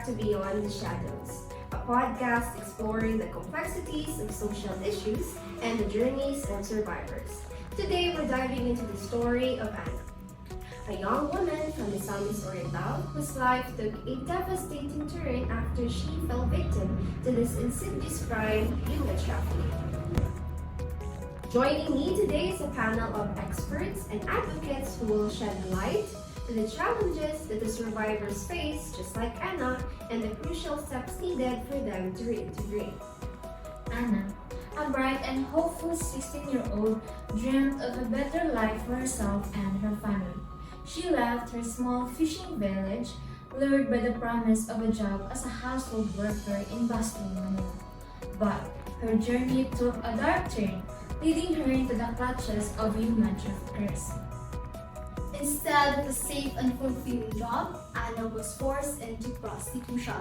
back to Beyond the Shadows, a podcast exploring the complexities of social issues and the journeys of survivors. Today, we're diving into the story of Anna, a young woman from Misamis Oriental whose life took a devastating turn after she fell victim to this insidious crime, human trafficking. Joining me today is a panel of experts and advocates who will shed light to the challenges that the survivors face, just like Anna, and the crucial steps needed for them to reintegrate. Anna, a bright and hopeful 16-year-old, dreamt of a better life for herself and her family. She left her small fishing village, lured by the promise of a job as a household worker in bustling Manila. But her journey took a dark turn, leading her into the clutches of human traffickers. Instead of a safe and fulfilling job, Anna was forced into prostitution,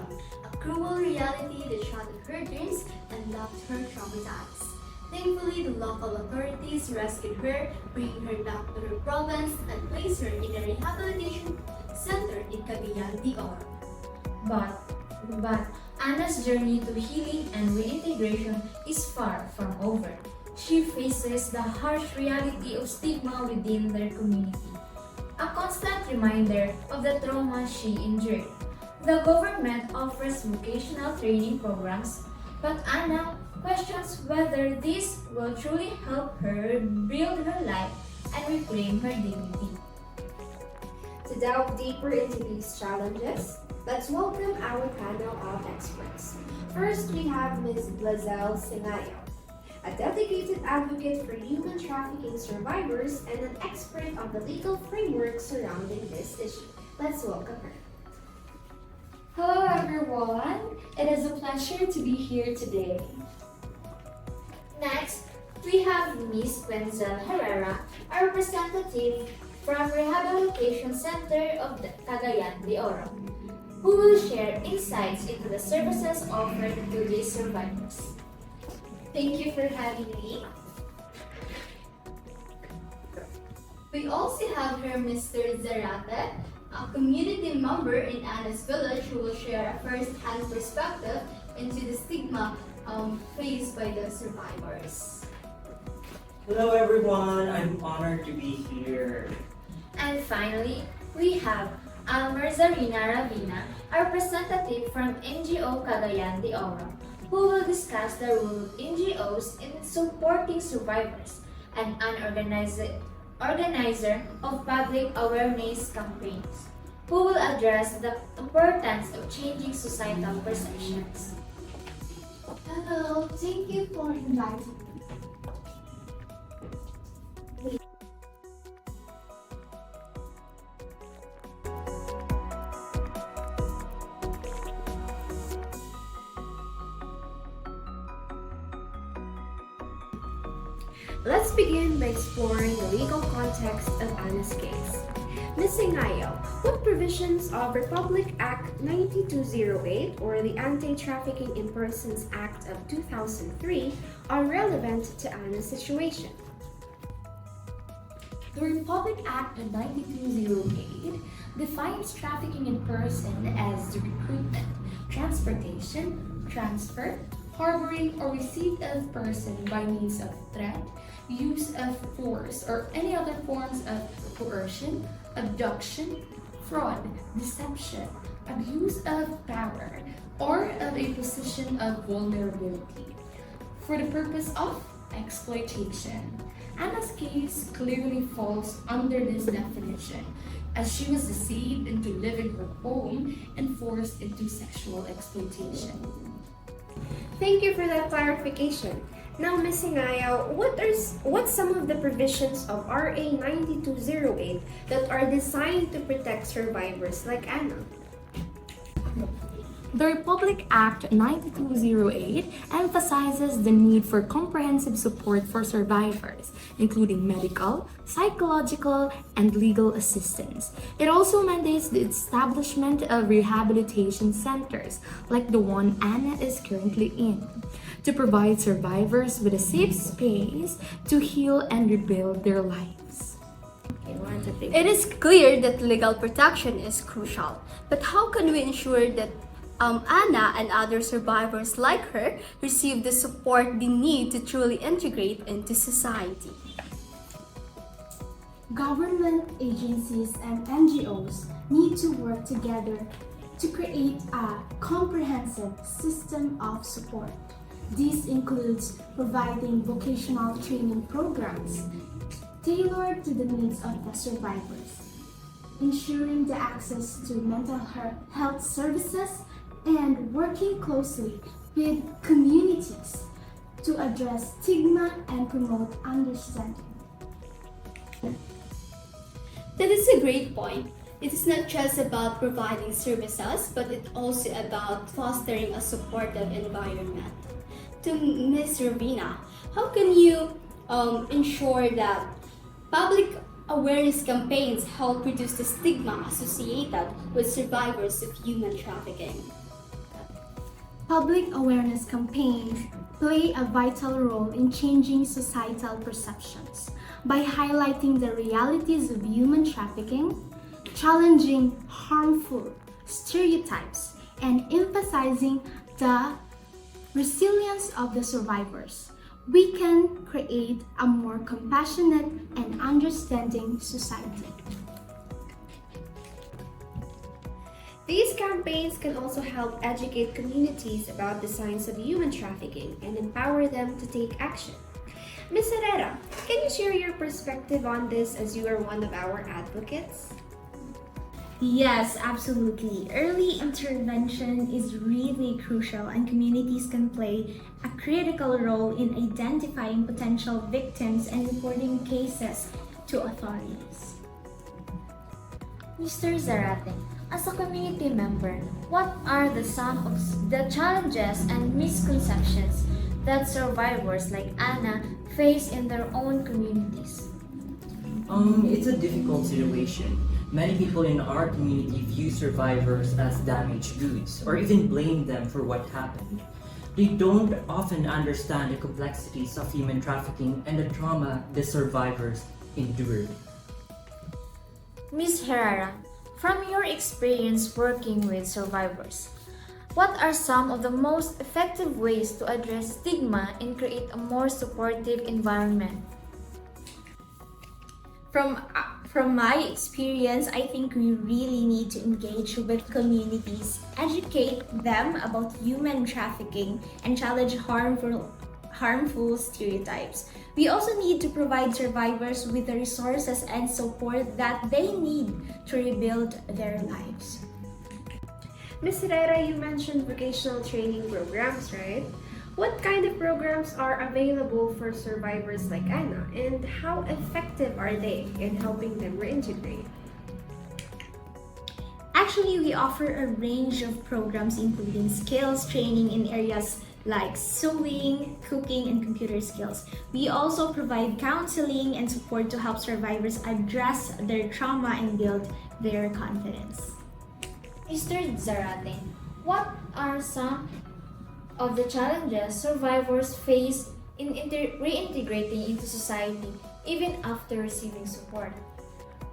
a cruel reality that shattered her dreams and left her traumatized. Thankfully, the local authorities rescued her, bringing her back to her province and placed her in a rehabilitation center in Cagayan de Oro. But Anna's journey to healing and reintegration is far from over. She faces the harsh reality of stigma within their community, a constant reminder of the trauma she endured. The government offers vocational training programs, but Anna questions whether this will truly help her build her life and reclaim her dignity. To delve deeper into these challenges, let's welcome our panel of experts. First, we have Ms. Blazelle Singayo, a dedicated advocate for human trafficking survivors and an expert on the legal framework surrounding this issue. Let's welcome her. Hello everyone! It is a pleasure to be here today. Next, we have Ms. Wenzel Herrera, a representative from Rehabilitation Center of the Cagayan de Oro, who will share insights into the services offered to these survivors. Thank you for having me. We also have here Mr. Zarate, a community member in Anna's village who will share a first-hand perspective into the stigma faced by the survivors. Hello everyone, I'm honored to be here. And finally, we have Almer Zarina Ravina, a representative from NGO Cagayan de Oro, who will discuss the role of NGOs in supporting survivors and an organizer of public awareness campaigns, who will address the importance of changing societal perceptions. Hello, thank you for inviting me. Let's begin by exploring the legal context of Anna's case. Ms. Singayo, what provisions of Republic Act 9208 or the Anti-Trafficking in Persons Act of 2003 are relevant to Anna's situation? The Republic Act of 9208 defines trafficking in person as the recruitment, transportation, transfer, harboring, or receipt of person by means of threat, use of force, or any other forms of coercion, abduction, fraud, deception, abuse of power, or of a position of vulnerability for the purpose of exploitation. Anna's case clearly falls under this definition, as she was deceived into leaving her home and forced into sexual exploitation. Thank you for that clarification. Now, Ms. Singayo, what's some of the provisions of RA 9208 that are designed to protect survivors like Anna? The Republic Act 9208 emphasizes the need for comprehensive support for survivors, including medical, psychological, and legal assistance. It also mandates the establishment of rehabilitation centers, like the one Anna is currently in, to provide survivors with a safe space to heal and rebuild their lives. It is clear that legal protection is crucial, but how can we ensure that Anna and other survivors like her receive the support they need to truly integrate into society. Government agencies and NGOs need to work together to create a comprehensive system of support. This includes providing vocational training programs tailored to the needs of the survivors, ensuring the access to mental health services, and working closely with communities to address stigma and promote understanding. That is a great point. It is not just about providing services, but it's also about fostering a supportive environment. To Ms. Ravina, how can you ensure that public awareness campaigns help reduce the stigma associated with survivors of human trafficking? Public awareness campaigns play a vital role in changing societal perceptions by highlighting the realities of human trafficking, challenging harmful stereotypes, and emphasizing the resilience of the survivors. We can create a more compassionate and understanding society. These campaigns can also help educate communities about the signs of human trafficking and empower them to take action. Ms. Herrera, can you share your perspective on this as you are one of our advocates? Yes, absolutely. Early intervention is really crucial, and communities can play a critical role in identifying potential victims and reporting cases to authorities. Mr. Zarate, as a community member, what are some of the challenges and misconceptions that survivors like Anna face in their own communities? It's a difficult situation. Many people in our community view survivors as damaged goods or even blame them for what happened. They don't often understand the complexities of human trafficking and the trauma the survivors endured. Ms. Herrera, from your experience working with survivors, what are some of the most effective ways to address stigma and create a more supportive environment? From my experience, I think we really need to engage with communities, educate them about human trafficking, and challenge harmful stereotypes. We also need to provide survivors with the resources and support that they need to rebuild their lives. Ms. Herrera, you mentioned vocational training programs, right? What kind of programs are available for survivors like Anna, and how effective are they in helping them reintegrate? Actually, we offer a range of programs including skills training in areas like sewing, cooking, and computer skills. We also provide counseling and support to help survivors address their trauma and build their confidence. Mr. Zarate, what are some of the challenges survivors face in reintegrating into society even after receiving support?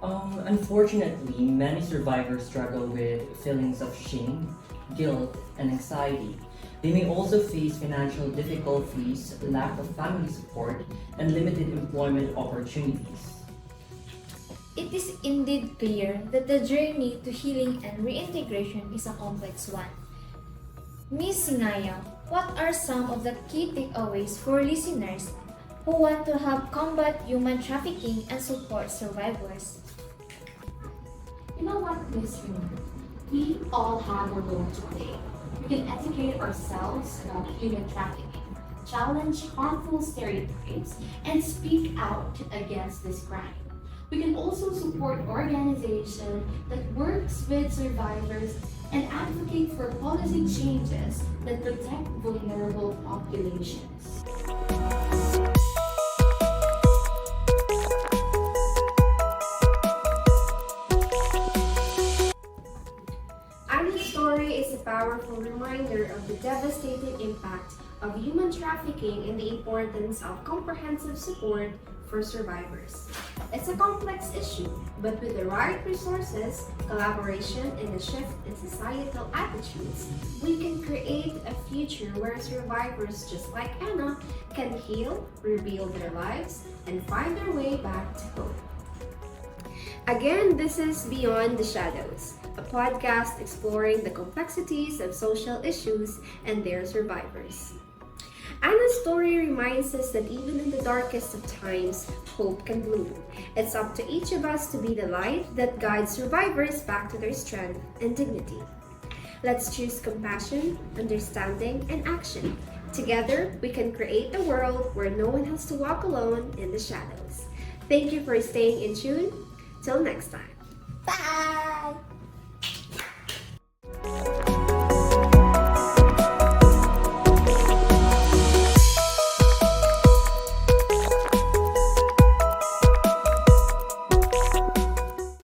Unfortunately, many survivors struggle with feelings of shame, guilt, and anxiety. They may also face financial difficulties, lack of family support, and limited employment opportunities. It is indeed clear that the journey to healing and reintegration is a complex one. Ms. Singaya, what are some of the key takeaways for listeners who want to help combat human trafficking and support survivors? You know what, Miss Rina? We all have a role to play. We can educate ourselves about human trafficking, challenge harmful stereotypes, and speak out against this crime. We can also support organizations that works with survivors and advocate for policy changes that protect vulnerable populations. Anna's story is a powerful reminder of the devastating impact of human trafficking and the importance of comprehensive support for survivors. It's a complex issue, but with the right resources, collaboration, and a shift in societal attitudes, we can create a future where survivors just like Anna can heal, rebuild their lives, and find their way back to hope. Again, this is Beyond the Shadows, a podcast exploring the complexities of social issues and their survivors. Anna's story reminds us that even in the darkest of times, hope can bloom. It's up to each of us to be the light that guides survivors back to their strength and dignity. Let's choose compassion, understanding, and action. Together, we can create a world where no one has to walk alone in the shadows. Thank you for staying in tune. Till next time.